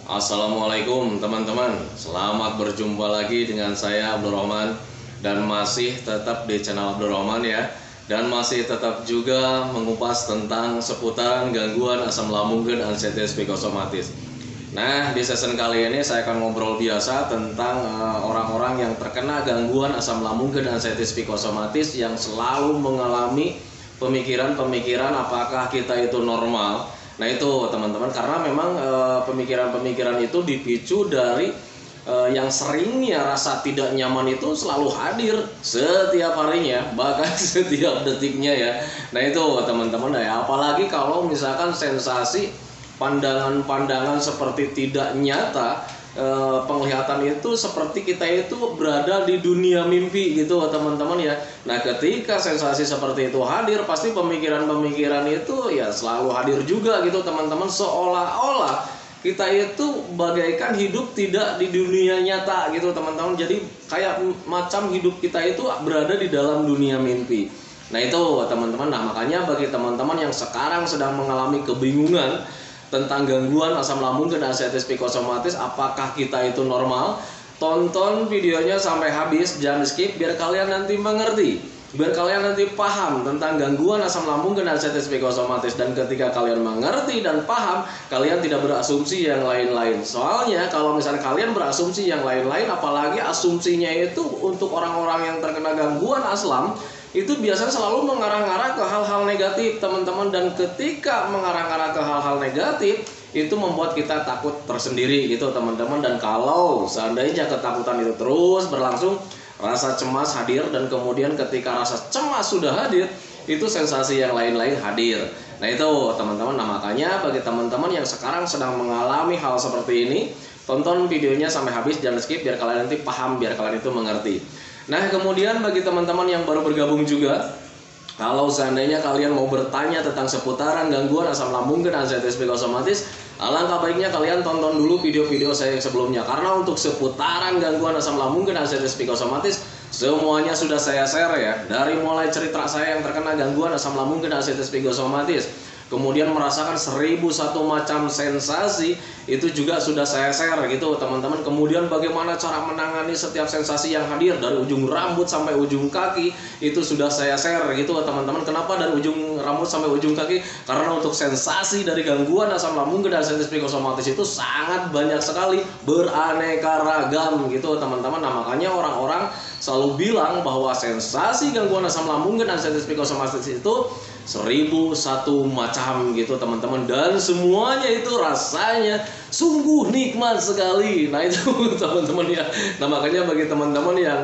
Assalamualaikum teman-teman, selamat berjumpa lagi dengan saya Abdul Rahman. Dan masih tetap di channel Abdul Rahman ya. Dan masih tetap juga mengupas tentang seputaran gangguan asam lambung dan anxiety psikosomatis. Nah, di season kali ini saya akan ngobrol biasa tentang orang-orang yang terkena gangguan asam lambung dan anxiety psikosomatis yang selalu mengalami pemikiran-pemikiran apakah kita itu normal. Nah itu teman-teman, karena memang pemikiran-pemikiran itu dipicu dari yang seringnya rasa tidak nyaman itu selalu hadir setiap harinya, bahkan setiap detiknya ya. Nah itu teman-teman ya, apalagi kalau misalkan sensasi pandangan-pandangan seperti tidak nyata, penglihatan itu seperti kita itu berada di dunia mimpi gitu teman-teman ya. Nah ketika sensasi seperti itu hadir, pasti pemikiran-pemikiran itu ya selalu hadir juga gitu teman-teman, seolah-olah kita itu bagaikan hidup tidak di dunia nyata gitu teman-teman. Jadi kayak macam hidup kita itu berada di dalam dunia mimpi. Nah itu teman-teman, nah makanya bagi teman-teman yang sekarang sedang mengalami kebingungan tentang gangguan asam lambung dan anxiety psikosomatis, apakah kita itu normal? Tonton videonya sampai habis, jangan skip biar kalian nanti mengerti, biar kalian nanti paham tentang gangguan asam lambung dan anxiety psikosomatis. Dan ketika kalian mengerti dan paham, kalian tidak berasumsi yang lain-lain. Soalnya kalau misalnya kalian berasumsi yang lain-lain, apalagi asumsinya itu untuk orang-orang yang terkena gangguan asam, itu biasanya selalu mengarah-arah ke hal-hal negatif teman-teman. Dan ketika mengarah-arah ke hal-hal negatif, itu membuat kita takut tersendiri gitu teman-teman. Dan kalau seandainya ketakutan itu terus berlangsung, rasa cemas hadir, dan kemudian ketika rasa cemas sudah hadir, itu sensasi yang lain-lain hadir. Nah itu teman-teman, nah makanya bagi teman-teman yang sekarang sedang mengalami hal seperti ini, tonton videonya sampai habis, jangan skip biar kalian nanti paham, biar kalian itu mengerti. Nah kemudian bagi teman-teman yang baru bergabung juga, kalau seandainya kalian mau bertanya tentang seputaran gangguan asam lambung dan anxiety psikosomatis, alangkah baiknya kalian tonton dulu video-video saya yang sebelumnya. Karena untuk seputaran gangguan asam lambung dan anxiety psikosomatis, semuanya sudah saya share ya. Dari mulai cerita saya yang terkena gangguan asam lambung dan anxiety psikosomatis, kemudian merasakan 1001 macam sensasi, itu juga sudah saya share gitu teman-teman. Kemudian bagaimana cara menangani setiap sensasi yang hadir dari ujung rambut sampai ujung kaki, itu sudah saya share gitu teman-teman. Kenapa dari ujung rambut sampai ujung kaki? Karena untuk sensasi dari gangguan asam lambung dan anxiety psikosomatis itu sangat banyak sekali, beraneka ragam gitu teman-teman. Nah makanya orang-orang selalu bilang bahwa sensasi gangguan asam lambung dan anxiety psikosomatis itu 1001 macam gitu teman-teman, dan semuanya itu rasanya sungguh nikmat sekali. Nah itu teman-teman ya. Nah makanya bagi teman-teman yang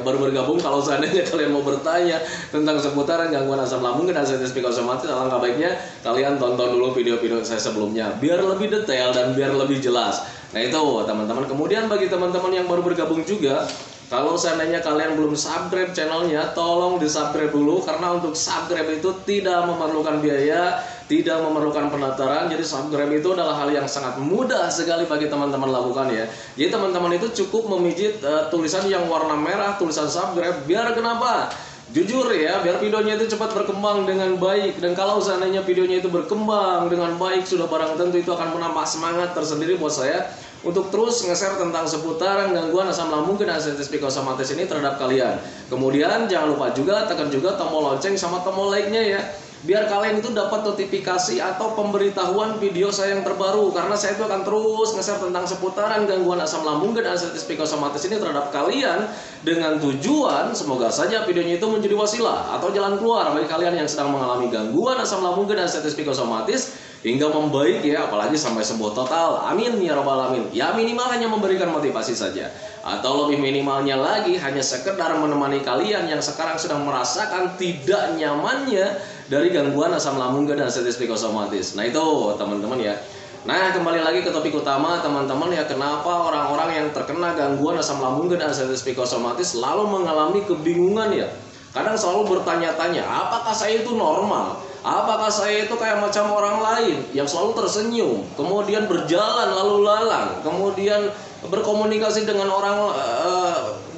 baru bergabung, kalau seandainya kalian mau bertanya tentang seputaran gangguan asam lambung dan anxiety psikosomatis, alangkah baiknya kalian tonton dulu video-video saya sebelumnya biar lebih detail dan biar lebih jelas. Nah itu teman-teman. Kemudian bagi teman-teman yang baru bergabung juga, kalau seandainya kalian belum subscribe channelnya, tolong di subscribe dulu. Karena untuk subscribe itu tidak memerlukan biaya, tidak memerlukan pendaftaran. Jadi subscribe itu adalah hal yang sangat mudah sekali bagi teman-teman lakukan ya. Jadi teman-teman itu cukup memijit tulisan yang warna merah, tulisan subscribe. Biar kenapa? Jujur ya, biar videonya itu cepat berkembang dengan baik. Dan kalau seandainya videonya itu berkembang dengan baik, sudah barang tentu itu akan menambah semangat tersendiri buat saya untuk terus nge-share tentang seputaran gangguan asam lambung dan anxiety psikosomatis ini terhadap kalian. Kemudian jangan lupa juga tekan juga tombol lonceng sama tombol like-nya ya, biar kalian itu dapat notifikasi atau pemberitahuan video saya yang terbaru. Karena saya itu akan terus nge-share tentang seputaran gangguan asam lambung dan anxiety psikosomatis ini terhadap kalian, dengan tujuan semoga saja videonya itu menjadi wasilah atau jalan keluar bagi kalian yang sedang mengalami gangguan asam lambung dan anxiety psikosomatis hingga membaik ya, apalagi sampai sembuh total. Amin ya robbal alamin. Ya minimal hanya memberikan motivasi saja, atau lebih minimalnya lagi hanya sekedar menemani kalian yang sekarang sedang merasakan tidak nyamannya dari gangguan asam lambung dan anxiety psikosomatis. Nah itu teman-teman ya. Nah kembali lagi ke topik utama teman-teman ya, kenapa orang-orang yang terkena gangguan asam lambung dan anxiety psikosomatis selalu mengalami kebingungan ya. Kadang selalu bertanya-tanya, apakah saya itu normal? Apakah saya itu kayak macam orang lain yang selalu tersenyum, kemudian berjalan lalu lalang, kemudian berkomunikasi dengan orang,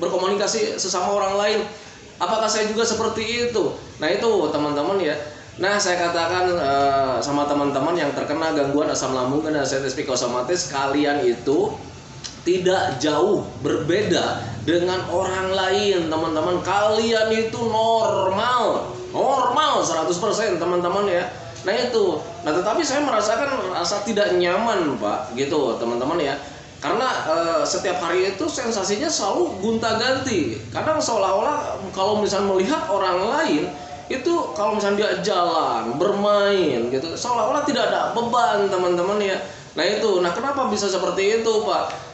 berkomunikasi sesama orang lain? Apakah saya juga seperti itu? Nah itu teman-teman ya. Nah, saya katakan sama teman-teman yang terkena gangguan asam lambung dan sinusitis psikosomatis, kalian itu tidak jauh berbeda dengan orang lain, teman-teman. Kalian itu normal 100%, teman-teman ya. Nah itu, tetapi saya merasakan rasa tidak nyaman, Pak, gitu, teman-teman ya. Karena setiap hari itu sensasinya selalu gonta-ganti. Kadang seolah-olah kalau misalnya melihat orang lain itu, kalau misalnya dia jalan, bermain gitu, seolah-olah tidak ada beban, teman-teman ya. Nah itu, kenapa bisa seperti itu, Pak?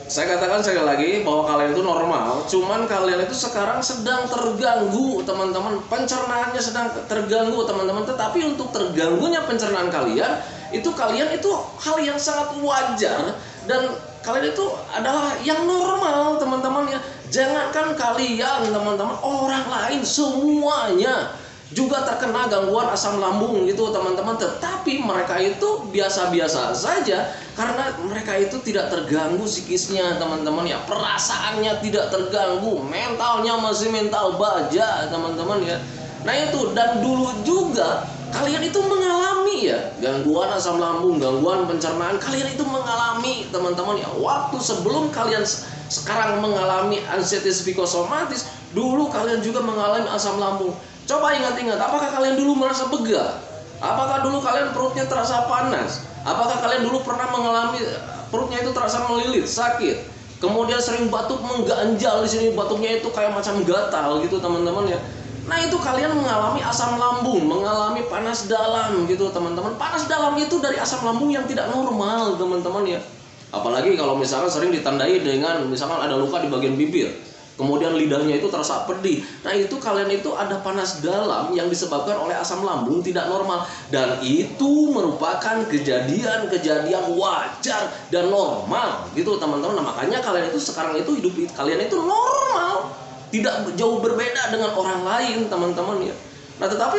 Saya katakan sekali lagi bahwa kalian itu normal, cuman kalian itu sekarang sedang terganggu, teman-teman. Pencernaannya sedang terganggu, teman-teman. Tetapi untuk terganggunya pencernaan kalian itu hal yang sangat wajar, dan kalian itu adalah yang normal, teman-teman ya. Jangankan kalian, teman-teman, orang lain semuanya juga terkena gangguan asam lambung gitu, teman-teman. Tetapi mereka itu biasa-biasa saja karena mereka itu tidak terganggu psikisnya, teman-teman ya. Perasaannya tidak terganggu, mentalnya masih mental baja, teman-teman ya. Nah itu, dan dulu juga kalian itu mengalami ya gangguan asam lambung, gangguan pencernaan, kalian itu mengalami, teman-teman ya. Waktu sebelum kalian sekarang mengalami anxieties psikosomatis, dulu kalian juga mengalami asam lambung. Coba ingat-ingat, apakah kalian dulu merasa begah? Apakah dulu kalian perutnya terasa panas? Apakah kalian dulu pernah mengalami perutnya itu terasa melilit, sakit? Kemudian sering batuk mengganjal di sini, batuknya itu kayak macam gatal gitu, teman-teman ya. Nah itu kalian mengalami asam lambung, mengalami panas dalam gitu, teman-teman. Panas dalam itu dari asam lambung yang tidak normal, teman-teman ya. Apalagi kalau misalkan sering ditandai dengan misalkan ada luka di bagian bibir, kemudian lidahnya itu terasa pedih. Nah itu kalian itu ada panas dalam yang disebabkan oleh asam lambung tidak normal. Dan itu merupakan kejadian-kejadian wajar dan normal gitu, teman-teman. Nah makanya kalian itu sekarang itu hidup kalian itu normal, tidak jauh berbeda dengan orang lain, teman-teman ya. Nah tetapi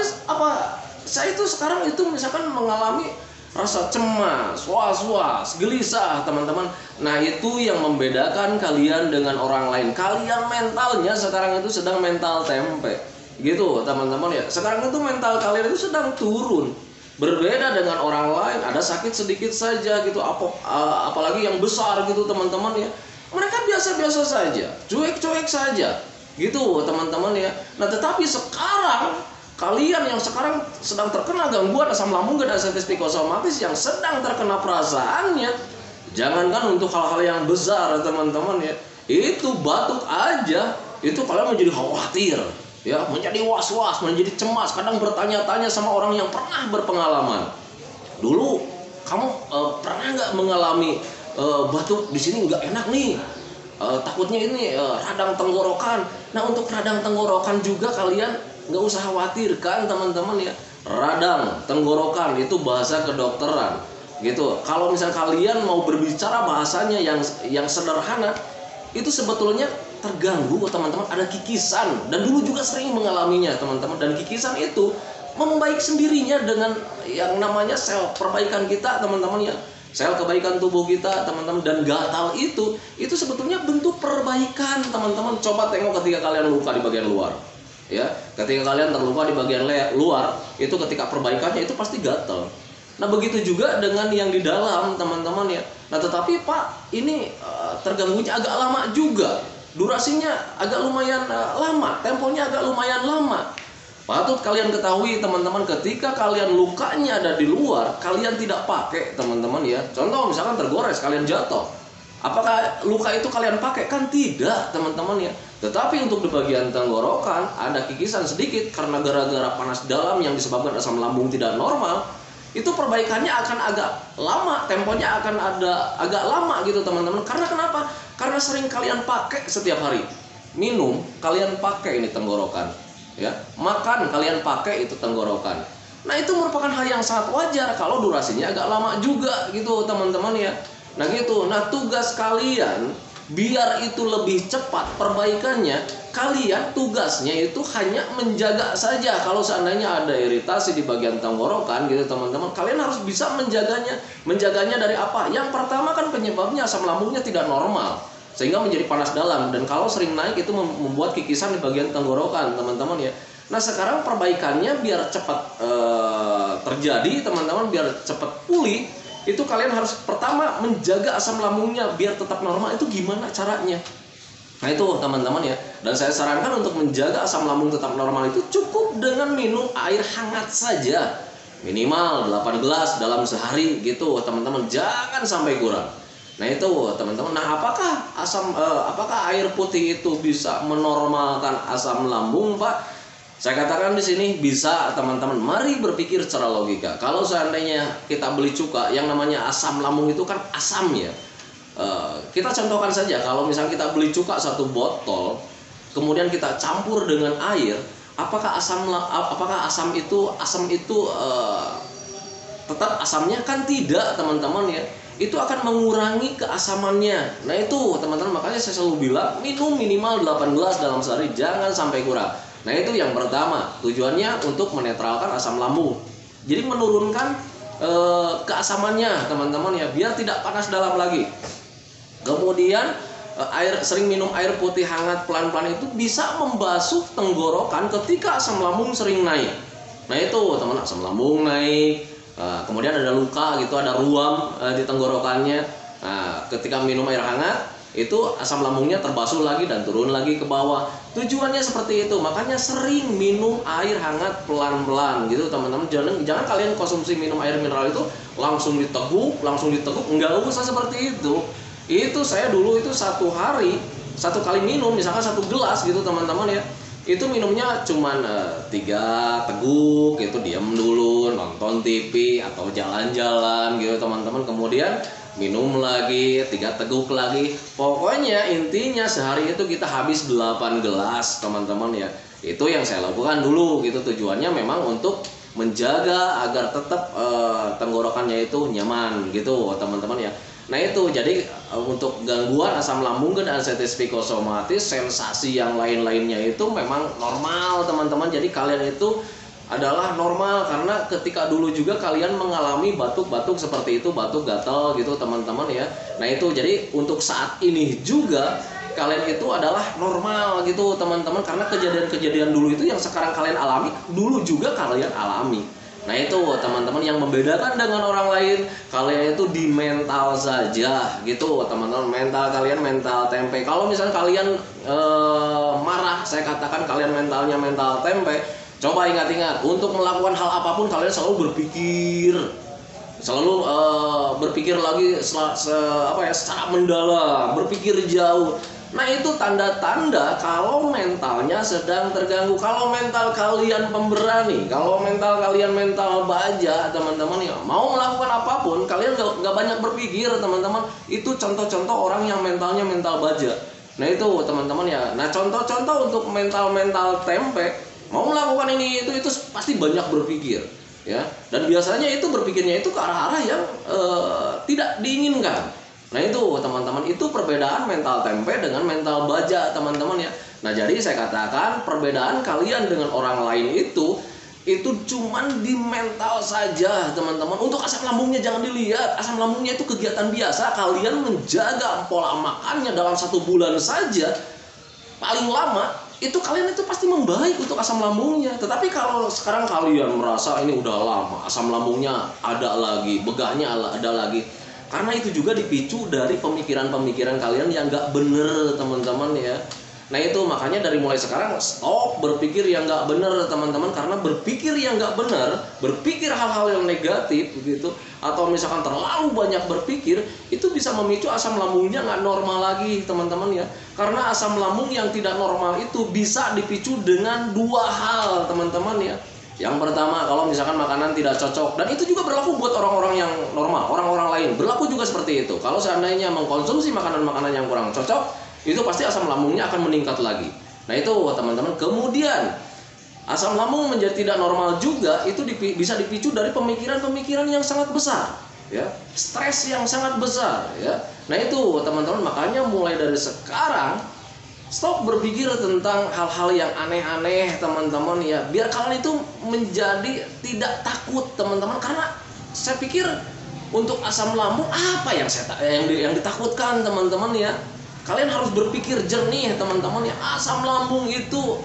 saya itu sekarang itu misalkan mengalami rasa cemas, was-was, gelisah, teman-teman. Nah itu yang membedakan kalian dengan orang lain. Kalian mentalnya sekarang itu sedang mental tempe gitu, teman-teman ya. Sekarang itu mental kalian itu sedang turun, berbeda dengan orang lain. Ada sakit sedikit saja gitu, apalagi yang besar gitu, teman-teman ya. Mereka biasa-biasa saja, cuek-cuek saja gitu, teman-teman ya. Nah tetapi sekarang kalian yang sekarang sedang terkena gangguan asam lambung dan anxieties psikosomatis, yang sedang terkena perasaannya, jangankan untuk hal-hal yang besar, teman-teman ya, itu batuk aja itu kalian menjadi khawatir ya, menjadi was-was, menjadi cemas, kadang bertanya-tanya sama orang yang pernah berpengalaman. Dulu kamu pernah nggak mengalami batuk di sini nggak enak nih, takutnya ini radang tenggorokan. Nah untuk radang tenggorokan juga kalian nggak usah khawatir kan, teman-teman ya. Radang tenggorokan itu bahasa kedokteran gitu. Kalau misal kalian mau berbicara bahasanya yang sederhana, itu sebetulnya terganggu, teman-teman, ada kikisan. Dan dulu juga sering mengalaminya, teman-teman. Dan kikisan itu membaik sendirinya dengan yang namanya sel perbaikan kita, teman-teman ya. Sel kebaikan tubuh kita, teman-teman. Dan gatal itu sebetulnya bentuk perbaikan, teman-teman. Coba tengok ketika kalian luka di bagian luar ya, ketika kalian terluka di bagian luar, itu ketika perbaikannya itu pasti gatal. Nah begitu juga dengan yang di dalam, teman-teman ya. Nah tetapi Pak, ini terganggunya agak lama juga, durasinya agak lumayan lama, temponya agak lumayan lama. Patut kalian ketahui, teman-teman, ketika kalian lukanya ada di luar, kalian tidak pakai, teman-teman ya. Contoh misalkan tergores, kalian jatuh, apakah luka itu kalian pakai? Kan tidak, teman-teman ya. Tetapi untuk di bagian tenggorokan ada kikisan sedikit karena gara-gara panas dalam yang disebabkan asam lambung tidak normal, itu perbaikannya akan agak lama, temponya akan agak lama gitu, teman-teman. Karena kenapa? Karena sering kalian pakai setiap hari. Minum kalian pakai ini tenggorokan ya, makan kalian pakai itu tenggorokan. Nah itu merupakan hal yang sangat wajar kalau durasinya agak lama juga gitu, teman-teman ya. Nah gitu. Nah tugas kalian biar itu lebih cepat perbaikannya, kalian tugasnya itu hanya menjaga saja. Kalau seandainya ada iritasi di bagian tenggorokan gitu, teman-teman, kalian harus bisa menjaganya dari apa? Yang pertama kan penyebabnya asam lambungnya tidak normal sehingga menjadi panas dalam, dan kalau sering naik itu membuat kikisan di bagian tenggorokan, teman-teman ya. Nah sekarang perbaikannya biar cepat terjadi teman-teman, biar cepat pulih, itu kalian harus pertama menjaga asam lambungnya biar tetap normal. Itu gimana caranya? Nah itu teman-teman ya. Dan saya sarankan untuk menjaga asam lambung tetap normal itu cukup dengan minum air hangat saja. Minimal 8 gelas dalam sehari gitu teman-teman. Jangan sampai kurang. Nah itu teman-teman. Nah apakah air putih itu bisa menormalkan asam lambung, Pak? Saya katakan di sini bisa teman-teman. Mari berpikir secara logika. Kalau seandainya kita beli cuka, yang namanya asam lambung itu kan asam ya. Kita contohkan saja, kalau misalnya kita beli cuka 1 botol, kemudian kita campur dengan air, apakah asam itu tetap asamnya? Kan tidak teman-teman ya. Itu akan mengurangi keasamannya. Nah itu teman-teman, makanya saya selalu bilang minum minimal 8 gelas dalam sehari, jangan sampai kurang. Nah itu yang pertama, tujuannya untuk menetralkan asam lambung. Jadi menurunkan keasamannya teman-teman ya, biar tidak panas dalam lagi. Kemudian sering minum air putih hangat pelan-pelan itu bisa membasuh tenggorokan ketika asam lambung sering naik. Nah itu teman, asam lambung naik, kemudian ada luka gitu, ada ruam di tenggorokannya. Nah ketika minum air hangat itu asam lambungnya terbasuh lagi dan turun lagi ke bawah. Tujuannya seperti itu. Makanya sering minum air hangat pelan-pelan gitu teman-teman. Jangan kalian konsumsi minum air mineral itu langsung diteguk, enggak usah seperti itu. Itu saya dulu itu 1 hari 1 kali minum misalkan 1 gelas gitu teman-teman ya, itu minumnya cuman 3 teguk gitu, diam dulu nonton TV atau jalan-jalan gitu teman-teman, kemudian minum lagi 3 teguk lagi. Pokoknya intinya sehari itu kita habis 8 gelas teman-teman ya. Itu yang saya lakukan dulu gitu. Tujuannya memang untuk menjaga agar tetap tenggorokannya itu nyaman gitu teman-teman ya. Nah itu jadi untuk gangguan asam lambung dan anestesi psikosomatis, sensasi yang lain-lainnya itu memang normal teman-teman. Jadi kalian itu adalah normal, karena ketika dulu juga kalian mengalami batuk-batuk seperti itu, batuk gatal gitu teman-teman ya. Nah itu jadi untuk saat ini juga kalian itu adalah normal gitu teman-teman, karena kejadian-kejadian dulu itu yang sekarang kalian alami dulu juga kalian alami. Nah itu teman-teman yang membedakan dengan orang lain, kalian itu di mental saja gitu teman-teman. Mental kalian mental tempe. Kalau misalnya kalian marah, saya katakan kalian mentalnya mental tempe. Coba ingat-ingat, untuk melakukan hal apapun kalian selalu berpikir, berpikir lagi secara mendalam, berpikir jauh. Nah itu tanda-tanda kalau mentalnya sedang terganggu. Kalau mental kalian pemberani, kalau mental kalian mental baja teman-teman ya, mau melakukan apapun kalian gak banyak berpikir teman-teman. Itu contoh-contoh orang yang mentalnya mental baja. Nah itu teman-teman ya. Nah contoh-contoh untuk mental-mental tempe, mau melakukan ini itu pasti banyak berpikir ya. Dan biasanya itu berpikirnya itu ke arah-arah yang tidak diinginkan. Nah itu teman-teman, itu perbedaan mental tempe dengan mental baja teman-teman ya. Nah jadi saya katakan perbedaan kalian dengan orang lain itu cuman di mental saja teman-teman. Untuk asam lambungnya jangan dilihat. Asam lambungnya itu kegiatan biasa. Kalian menjaga pola makannya dalam 1 bulan saja, paling lama itu kalian itu pasti membaik untuk asam lambungnya. Tetapi kalau sekarang kalian merasa ini udah lama, asam lambungnya ada lagi, begahnya ada lagi, karena itu juga dipicu dari pemikiran-pemikiran kalian yang gak bener teman-teman ya. Nah itu makanya dari mulai sekarang stop berpikir yang gak bener teman-teman. Karena berpikir yang gak bener, berpikir hal-hal yang negatif begitu, atau misalkan terlalu banyak berpikir, itu bisa memicu asam lambungnya gak normal lagi teman-teman ya. Karena asam lambung yang tidak normal itu bisa dipicu dengan 2 hal teman-teman ya. Yang pertama, kalau misalkan makanan tidak cocok, dan itu juga berlaku buat orang-orang yang normal, orang-orang lain berlaku juga seperti itu. Kalau seandainya mengkonsumsi makanan-makanan yang kurang cocok, itu pasti asam lambungnya akan meningkat lagi. Nah itu teman-teman. Kemudian asam lambung menjadi tidak normal juga itu bisa dipicu dari pemikiran-pemikiran yang sangat besar ya, stres yang sangat besar ya. Nah itu teman-teman, makanya mulai dari sekarang stop berpikir tentang hal-hal yang aneh-aneh teman-teman ya, biar kalian itu menjadi tidak takut teman-teman. Karena saya pikir untuk asam lambung apa yang ditakutkan teman-teman ya. Kalian harus berpikir jernih teman-teman ya. Asam lambung itu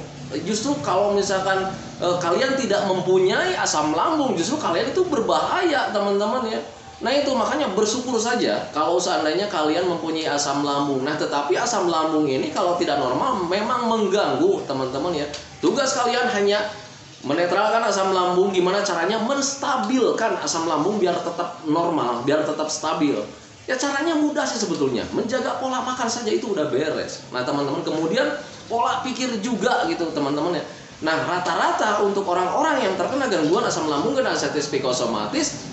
justru kalau misalkan kalian tidak mempunyai asam lambung, justru kalian itu berbahaya teman-teman ya. Nah itu makanya bersyukur saja kalau seandainya kalian mempunyai asam lambung. Nah tetapi asam lambung ini kalau tidak normal memang mengganggu teman-teman ya. Tugas kalian hanya menetralkan asam lambung. Gimana caranya menstabilkan asam lambung biar tetap normal, biar tetap stabil. Ya caranya mudah sih sebetulnya, menjaga pola makan saja itu udah beres. Nah teman-teman, kemudian pola pikir juga gitu teman-teman ya. Nah rata-rata untuk orang-orang yang terkena gangguan asam lambung dan ascites psikosomatis,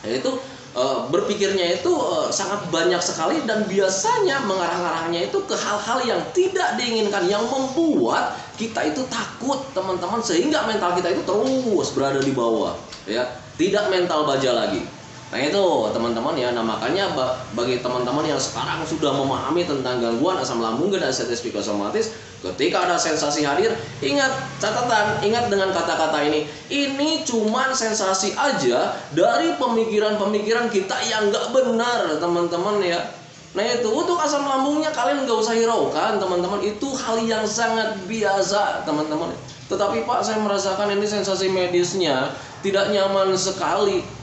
yaitu berpikirnya itu sangat banyak sekali dan biasanya mengarah-arahnya itu ke hal-hal yang tidak diinginkan, yang membuat kita itu takut teman-teman, sehingga mental kita itu terus berada di bawah ya, tidak mental baja lagi. Nah itu teman-teman ya. Nah makanya bagi teman-teman yang sekarang sudah memahami tentang gangguan asam lambung dan ascites psikosomatis, ketika ada sensasi hadir, ingat catatan, ingat dengan kata-kata ini cuman sensasi aja dari pemikiran-pemikiran kita yang nggak benar teman-teman ya. Nah itu untuk asam lambungnya kalian nggak usah hiraukan teman-teman, itu hal yang sangat biasa teman-teman. Tetapi Pak, saya merasakan ini sensasi medisnya tidak nyaman sekali.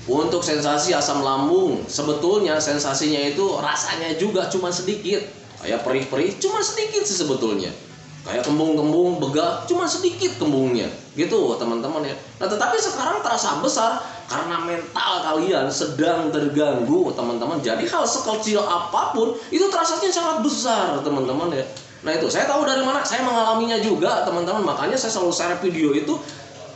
Untuk sensasi asam lambung, sebetulnya sensasinya itu rasanya juga cuma sedikit, kayak perih-perih cuma sedikit sih sebetulnya, kayak kembung-kembung begah cuma sedikit kembungnya gitu teman-teman ya. Nah tetapi sekarang terasa besar karena mental kalian sedang terganggu teman-teman. Jadi hal sekecil apapun itu terasanya sangat besar teman-teman ya. Nah itu saya tahu dari mana, saya mengalaminya juga teman-teman. Makanya saya selalu share video itu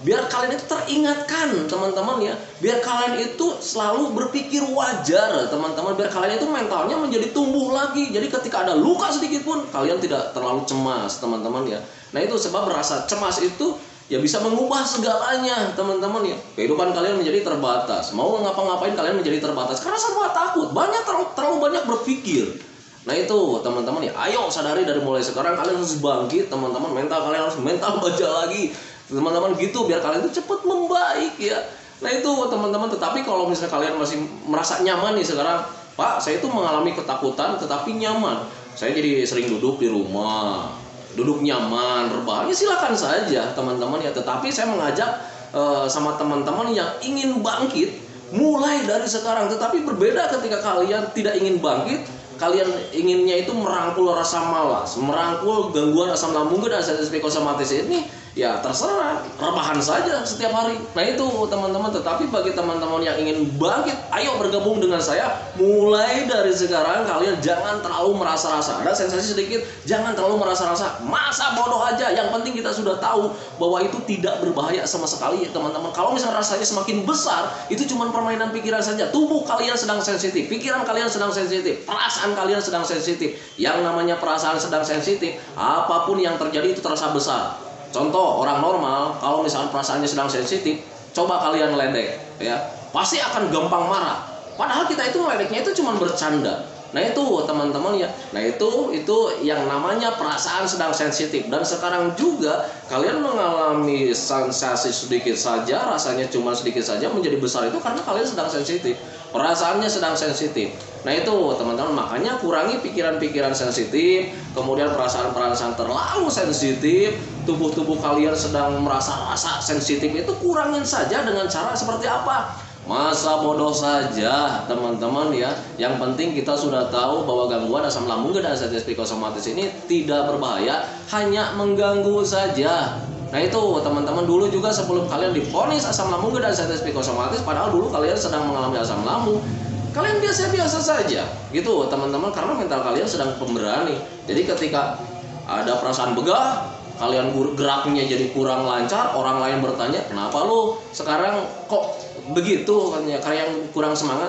biar kalian itu teringatkan teman-teman ya, biar kalian itu selalu berpikir wajar teman-teman, biar kalian itu mentalnya menjadi tumbuh lagi. Jadi ketika ada luka sedikit pun kalian tidak terlalu cemas teman-teman ya. Nah itu sebab rasa cemas itu ya bisa mengubah segalanya teman-teman ya. Kehidupan kalian menjadi terbatas, mau ngapa-ngapain kalian menjadi terbatas karena semua takut, terlalu banyak berpikir. Nah itu teman-teman ya, ayo sadari dari mulai sekarang kalian harus bangkit teman-teman, mental kalian harus mental baja lagi teman-teman gitu, biar kalian itu cepat membaik ya. Nah itu teman-teman. Tetapi kalau misalnya kalian masih merasa nyaman nih sekarang, Pak saya itu mengalami ketakutan tetapi nyaman, saya jadi sering duduk di rumah, duduk nyaman, rebahan, ya silakan saja teman-teman ya. Tetapi saya mengajak sama teman-teman yang ingin bangkit mulai dari sekarang. Tetapi berbeda ketika kalian tidak ingin bangkit, kalian inginnya itu merangkul rasa malas, merangkul gangguan asam lambung dan ascites psikosomatis ini, ya terserah, rebahan saja setiap hari. Nah itu teman-teman. Tetapi bagi teman-teman yang ingin bangkit, ayo bergabung dengan saya. Mulai dari sekarang kalian jangan terlalu merasa-rasa, ada sensasi sedikit jangan terlalu merasa-rasa, masa bodoh aja. Yang penting kita sudah tahu bahwa itu tidak berbahaya sama sekali ya teman-teman. Kalau misalnya rasanya semakin besar, itu cuma permainan pikiran saja. Tubuh kalian sedang sensitif, pikiran kalian sedang sensitif, perasaan kalian sedang sensitif. Yang namanya perasaan sedang sensitif, apapun yang terjadi itu terasa besar. Contoh orang normal, kalau misalnya perasaannya sedang sensitif, coba kalian ledek ya, pasti akan gampang marah. Padahal kita itu meledeknya itu cuma bercanda. Nah itu teman-teman ya. Nah itu yang namanya perasaan sedang sensitif. Dan sekarang juga kalian mengalami sensasi sedikit saja, rasanya cuma sedikit saja menjadi besar, itu karena kalian sedang sensitif, perasaannya sedang sensitif. Nah itu teman-teman, makanya kurangi pikiran-pikiran sensitif, kemudian perasaan-perasaan terlalu sensitif. Tubuh kalian sedang merasa rasa sensitif, itu kurangin saja dengan cara seperti apa? Masa bodoh saja teman-teman ya. Yang penting kita sudah tahu bahwa gangguan asam lambung dan ascites psikosomatis ini tidak berbahaya, hanya mengganggu saja. Nah itu teman-teman, dulu juga sebelum kalian divonis asam lambung dan ascites psikosomatis, padahal dulu kalian sedang mengalami asam lambung, kalian biasa-biasa saja gitu teman-teman, karena mental kalian sedang pemberani. Jadi ketika ada perasaan begah, kalian geraknya jadi kurang lancar, orang lain bertanya, kenapa lu sekarang kok begitu, katanya kayak yang kurang semangat,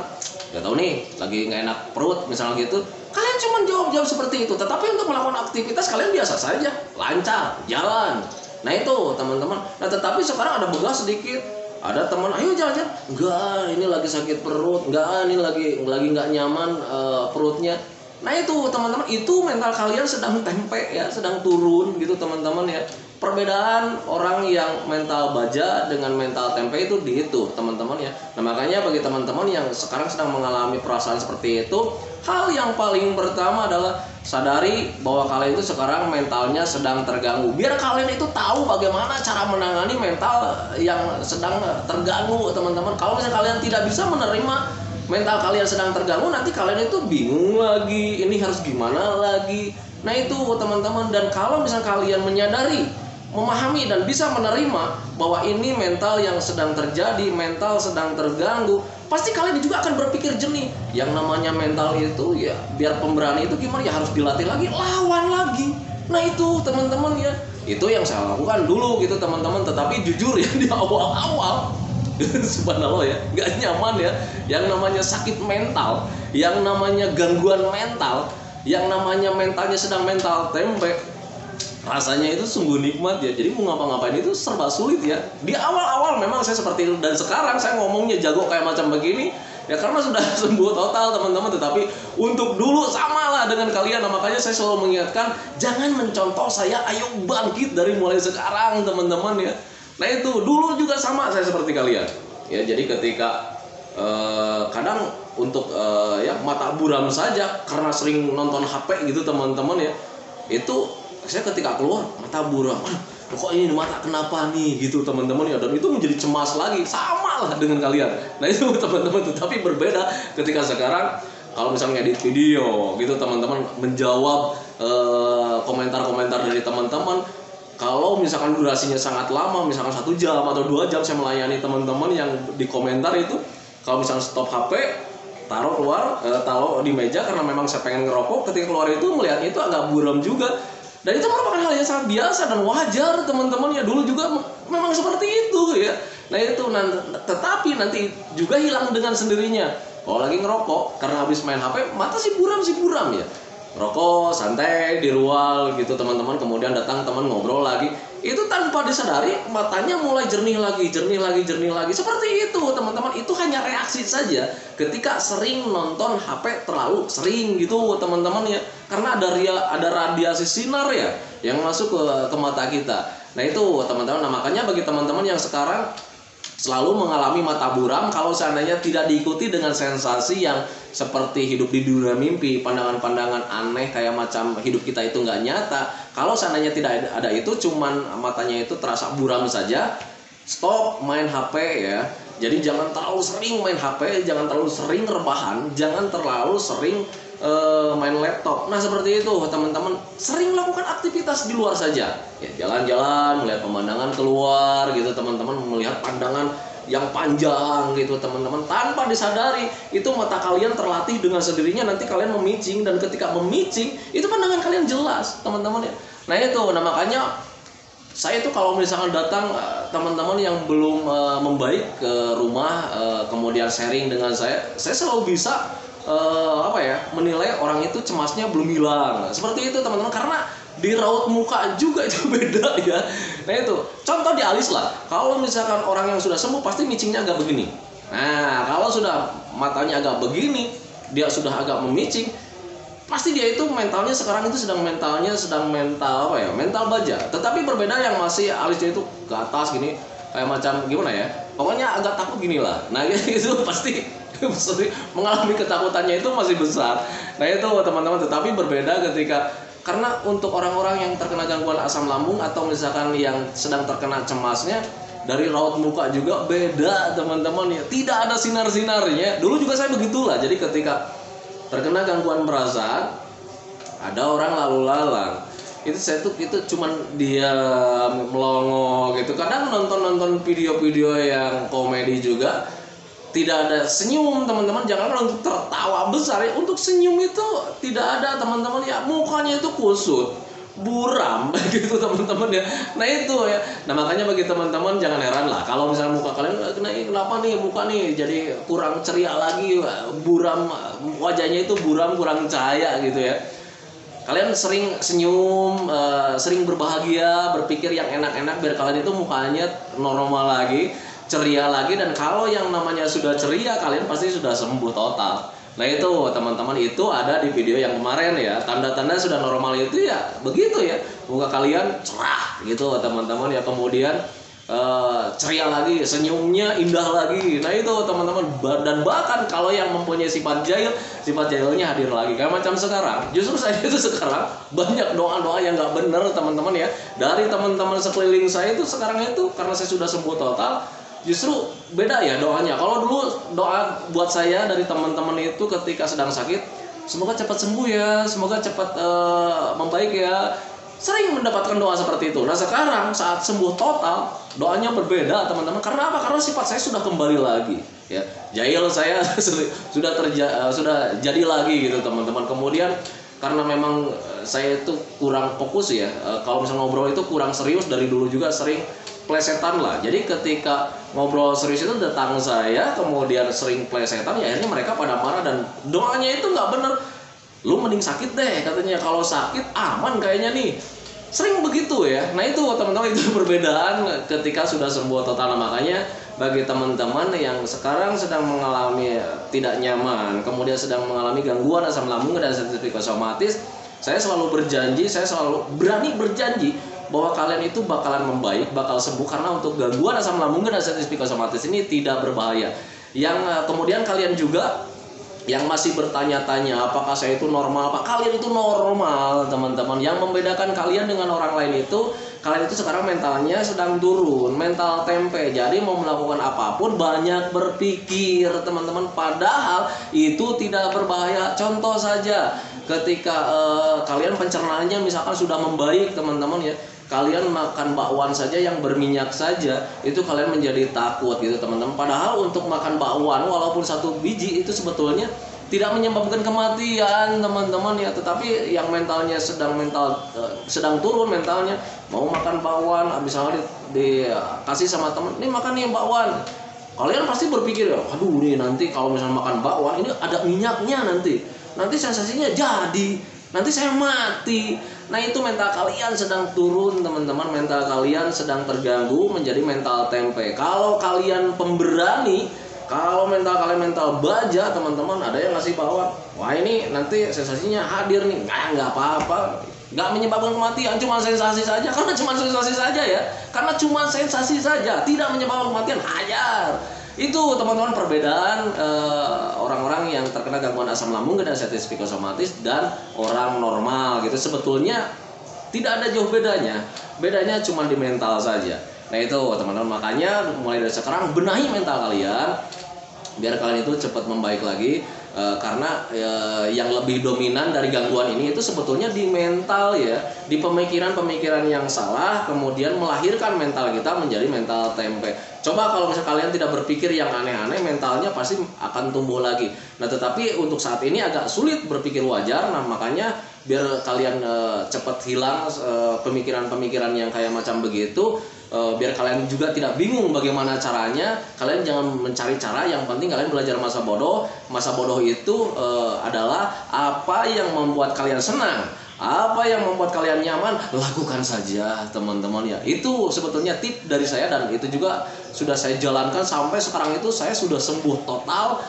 gak tahu nih lagi nggak enak perut misalnya gitu. Kalian cuma jawab seperti itu, tetapi untuk melakukan aktivitas kalian biasa saja, lancar, jalan. Nah itu teman-teman. Nah tetapi sekarang ada begah sedikit, ada teman, ayo jalan-jalan, enggak ini lagi sakit perut, enggak ini lagi nggak nyaman perutnya. Nah itu teman-teman, itu mental kalian sedang tempe ya, sedang turun gitu teman-teman ya. perbedaan orang yang mental baja dengan mental tempe itu di itu teman-teman ya. Nah makanya bagi teman-teman yang sekarang sedang mengalami perasaan seperti itu, hal yang paling pertama adalah sadari bahwa kalian itu sekarang mentalnya sedang terganggu. Biar kalian itu tahu bagaimana cara menangani mental yang sedang terganggu teman-teman. Kalau misalnya kalian tidak bisa menerima mental kalian sedang terganggu, nanti kalian itu bingung lagi, ini harus gimana lagi. Nah itu teman-teman, dan kalau misalnya kalian menyadari, memahami dan bisa menerima bahwa ini mental yang sedang terjadi, mental sedang terganggu, pasti kalian juga akan berpikir jernih. Yang namanya mental itu ya, biar pemberani itu gimana ya, harus dilatih lagi, lawan lagi. Nah itu teman-teman ya, itu yang saya lakukan dulu gitu teman-teman. Tetapi jujur ya, di awal-awal subhanallah ya, gak nyaman ya. Yang namanya sakit mental, yang namanya gangguan mental, yang namanya mentalnya sedang mental tempe, rasanya itu sungguh nikmat ya. Jadi mau ngapa-ngapain itu serba sulit ya. Di awal-awal memang saya seperti itu, dan sekarang saya ngomongnya jago kayak macam begini ya karena sudah sembuh total teman-teman. Tetapi untuk dulu samalah dengan kalian. Nah, makanya saya selalu mengingatkan, jangan mencontoh saya, ayo bangkit dari mulai sekarang teman-teman ya. Nah itu dulu juga sama saya seperti kalian ya. Jadi ketika kadang untuk ya mata buram saja karena sering nonton HP gitu teman-teman ya, itu saya ketika keluar mata buram, kok ini mata kenapa nih gitu teman-teman ya, dan itu menjadi cemas lagi, sama lah dengan kalian. Nah itu teman-teman, tetapi berbeda ketika sekarang kalau misalnya edit video gitu teman-teman, menjawab komentar-komentar dari teman-teman. Kalau misalkan durasinya sangat lama, misalkan 1 jam atau 2 jam saya melayani teman-teman yang di komentar itu, kalau misalnya stop HP, taruh keluar, taruh di meja karena memang saya pengen ngerokok, ketika keluar itu melihatnya itu agak buram juga. Dan itu merupakan hal yang sangat biasa dan wajar teman-teman ya, dulu juga memang seperti itu ya. Nah itu tetapi nanti juga hilang dengan sendirinya. Kalau lagi ngerokok karena habis main HP, mata si buram ya. Rokok santai di ruang gitu teman-teman, kemudian datang teman ngobrol lagi, itu tanpa disadari matanya mulai jernih lagi. Seperti itu teman-teman. Itu hanya reaksi saja ketika sering nonton HP terlalu sering gitu teman-teman ya, karena ada radiasi sinar ya yang masuk ke mata kita. Nah itu teman-teman. Nah makanya bagi teman-teman yang sekarang selalu mengalami mata buram, kalau seandainya tidak diikuti dengan sensasi yang seperti hidup di dunia mimpi, pandangan-pandangan aneh kayak macam hidup kita itu nggak nyata, kalau seandainya tidak ada itu, cuman matanya itu terasa buram saja, stop main HP ya. Jadi jangan terlalu sering main HP, jangan terlalu sering rebahan, jangan terlalu sering main laptop. Nah seperti itu teman-teman, sering lakukan aktivitas di luar saja ya, jalan-jalan, melihat pemandangan keluar gitu teman-teman, melihat pandangan yang panjang gitu teman-teman, tanpa disadari itu mata kalian terlatih dengan sendirinya, nanti kalian memicing, dan ketika memicing itu pandangan kalian jelas teman-teman ya. Nah itu, nah makanya saya itu kalau misalkan datang teman-teman yang belum membaik ke rumah, kemudian sharing dengan saya selalu bisa menilai orang itu cemasnya belum hilang. Seperti itu teman-teman, karena di raut muka juga itu beda ya. Nah itu contoh di alis lah, kalau misalkan orang yang sudah sembuh pasti micingnya agak begini. Nah kalau sudah matanya agak begini, dia sudah agak memicing, pasti dia itu mentalnya sekarang itu sedang mental mental baja. Tetapi berbeda yang masih alisnya itu ke atas gini, kayak macam gimana ya, pokoknya agak takut gini lah. Nah itu pasti mengalami ketakutannya itu masih besar. Nah itu teman-teman, tetapi berbeda ketika, karena untuk orang-orang yang terkena gangguan asam lambung atau misalkan yang sedang terkena cemasnya, dari raut muka juga beda teman-teman ya, tidak ada sinar-sinarnya. Dulu juga saya begitulah. Jadi ketika terkena gangguan perasaan, ada orang lalu lalang, itu cuman dia melongo gitu. Kadang nonton video-video yang komedi juga tidak ada senyum teman-teman. Jangan untuk tertawa besar ya, untuk senyum itu tidak ada teman-teman ya, mukanya itu kusut, buram gitu teman-teman ya. Nah itu ya. Nah makanya bagi teman-teman jangan heran lah kalau misalnya muka kalian kenapa nih muka nih jadi kurang ceria lagi, buram, wajahnya itu buram, kurang cahaya gitu ya. Kalian sering senyum, sering berbahagia, berpikir yang enak-enak biar kalian itu mukanya normal lagi, ceria lagi. Dan kalau yang namanya sudah ceria, kalian pasti sudah sembuh total. Nah itu teman-teman, itu ada di video yang kemarin ya. Tanda-tanda sudah normal itu ya begitu ya, muka kalian cerah gitu teman-teman ya, kemudian ceria lagi, senyumnya indah lagi. Nah itu teman-teman, dan bahkan kalau yang mempunyai sifat jahilnya hadir lagi. Kayak macam sekarang, justru saya itu sekarang banyak doa-doa yang nggak bener teman-teman ya, dari teman-teman sekeliling saya itu sekarang itu, karena saya sudah sembuh total. Justru beda ya doanya. Kalau dulu doa buat saya dari teman-teman itu ketika sedang sakit, semoga cepat sembuh ya, semoga cepat membaik ya, sering mendapatkan doa seperti itu. Nah sekarang saat sembuh total, doanya berbeda teman-teman. Karena apa? Karena sifat saya sudah kembali lagi ya, jahil saya sudah jadi lagi gitu teman-teman. Kemudian karena memang saya itu kurang fokus ya, kalau misalnya ngobrol itu kurang serius, dari dulu juga sering plesetan lah. Jadi ketika ngobrol serius itu datang saya, kemudian sering plesetan ya, akhirnya mereka pada marah dan doanya itu nggak bener. Lu mending sakit deh katanya, kalau sakit aman kayaknya nih, sering begitu ya. Nah itu teman-teman, itu perbedaan ketika sudah sembuh total. Nah, makanya bagi teman-teman yang sekarang sedang mengalami tidak nyaman, kemudian sedang mengalami gangguan asam lambung dan sensitif psikosomatis, saya selalu berjanji, saya selalu berani berjanji bahwa kalian itu bakalan membaik, bakal sembuh, karena untuk gangguan asam lambung dan sensitif psikosomatis ini tidak berbahaya. Yang kemudian kalian juga yang masih bertanya-tanya apakah saya itu normal, apa kalian itu normal teman-teman. Yang membedakan kalian dengan orang lain itu, kalian itu sekarang mentalnya sedang turun, mental tempe. Jadi mau melakukan apapun banyak berpikir teman-teman, padahal itu tidak berbahaya. Contoh saja ketika kalian pencernaannya misalkan sudah membaik teman-teman ya, kalian makan bakwan saja yang berminyak saja itu kalian menjadi takut gitu teman-teman. Padahal untuk makan bakwan walaupun satu biji itu sebetulnya tidak menyebabkan kematian teman-teman ya, tetapi yang mentalnya sedang turun mentalnya, mau makan bakwan, misalnya dikasih sama teman, nih makan nih bakwan, kalian pasti berpikir ya, aduh nih nanti kalau misalnya makan bakwan ini ada minyaknya, nanti sensasinya jadi, nanti saya mati. Nah itu mental kalian sedang turun teman-teman, mental kalian sedang terganggu menjadi mental tempe. Kalau kalian pemberani, kalau mental kalian mental baja teman-teman, ada yang ngasih bawang, wah ini nanti sensasinya hadir nih, nggak apa-apa, nggak menyebabkan kematian, cuma sensasi saja. Karena cuma sensasi saja ya, karena cuma sensasi saja, tidak menyebabkan kematian, hajar. Itu teman-teman perbedaan orang-orang yang terkena gangguan asam lambung dan sensitif psikosomatis dan orang normal gitu. Sebetulnya tidak ada jauh bedanya, bedanya cuma di mental saja. Nah itu teman-teman, makanya mulai dari sekarang benahi mental kalian biar kalian itu cepat membaik lagi. Karena yang lebih dominan dari gangguan ini itu sebetulnya di mental ya, di pemikiran-pemikiran yang salah, kemudian melahirkan mental kita menjadi mental tempe. Coba kalau misalnya kalian tidak berpikir yang aneh-aneh, mentalnya pasti akan tumbuh lagi. Nah tetapi untuk saat ini agak sulit berpikir wajar. Nah makanya biar kalian cepat hilang pemikiran-pemikiran yang kayak macam begitu, biar kalian juga tidak bingung bagaimana caranya, kalian jangan mencari cara, yang penting kalian belajar masa bodoh. Masa bodoh itu adalah apa yang membuat kalian senang, apa yang membuat kalian nyaman, lakukan saja teman-teman ya. Itu sebetulnya tip dari saya, dan itu juga sudah saya jalankan sampai sekarang itu saya sudah sembuh total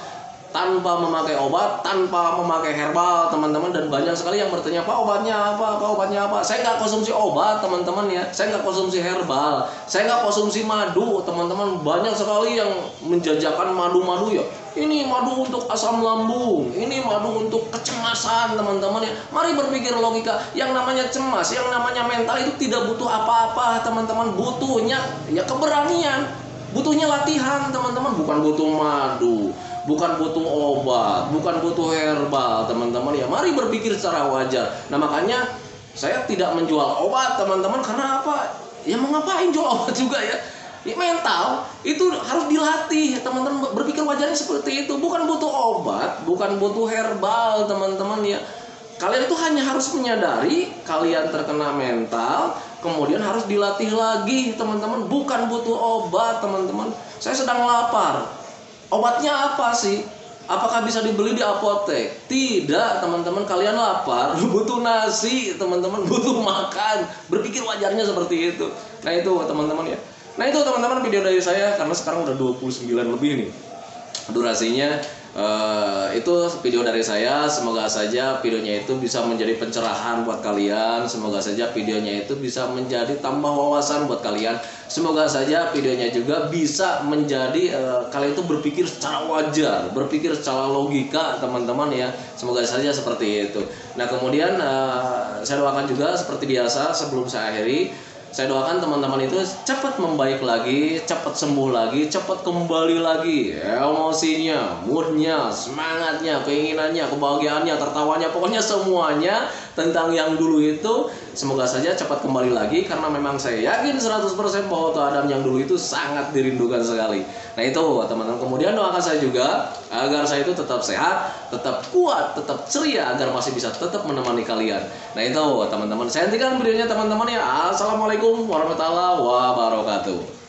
tanpa memakai obat, tanpa memakai herbal teman-teman. Dan banyak sekali yang bertanya, Pak obatnya apa, Pak obatnya apa. Saya nggak konsumsi obat teman-teman ya, saya nggak konsumsi herbal, saya nggak konsumsi madu teman-teman. Banyak sekali yang menjajakan madu-madu ya, ini madu untuk asam lambung, ini madu untuk kecemasan teman-teman ya. Mari berpikir logika, yang namanya cemas, yang namanya mental itu tidak butuh apa-apa teman-teman. Butuhnya ya keberanian, butuhnya latihan teman-teman, bukan butuh madu, bukan butuh obat, bukan butuh herbal teman-teman ya. Mari berpikir secara wajar. Nah makanya saya tidak menjual obat teman-teman, karena apa ya, mau ngapain jual obat juga ya. Mental itu harus dilatih teman-teman, berpikir wajarnya seperti itu. Bukan butuh obat, bukan butuh herbal teman-teman ya. Kalian itu hanya harus menyadari kalian terkena mental, kemudian harus dilatih lagi teman-teman. Bukan butuh obat teman-teman. Saya sedang lapar, obatnya apa sih? Apakah bisa dibeli di apotek? Tidak teman-teman, kalian lapar, butuh nasi teman-teman, butuh makan. Berpikir wajarnya seperti itu. Nah itu teman-teman ya. Nah itu teman-teman video dari saya, karena sekarang udah 29 lebih nih durasinya. Itu video dari saya. Semoga saja videonya itu bisa menjadi pencerahan buat kalian. Semoga saja videonya itu bisa menjadi tambah wawasan buat kalian. Semoga saja videonya juga bisa menjadi kalian itu berpikir secara wajar, berpikir secara logika teman-teman ya. Semoga saja seperti itu. Nah kemudian saya doakan juga seperti biasa sebelum saya akhiri, saya doakan teman-teman itu cepat membaik lagi, cepat sembuh lagi, cepat kembali lagi emosinya, moodnya, semangatnya, keinginannya, kebahagiaannya, tertawanya, pokoknya semuanya tentang yang dulu itu semoga saja cepat kembali lagi, karena memang saya yakin 100% bahwa Tuh Adam yang dulu itu sangat dirindukan sekali. Nah itu teman-teman, kemudian doakan saya juga agar saya itu tetap sehat, tetap kuat, tetap ceria, agar masih bisa tetap menemani kalian. Nah itu teman-teman, saya hentikan videonya teman-teman ya. Assalamualaikum warahmatullahi wabarakatuh.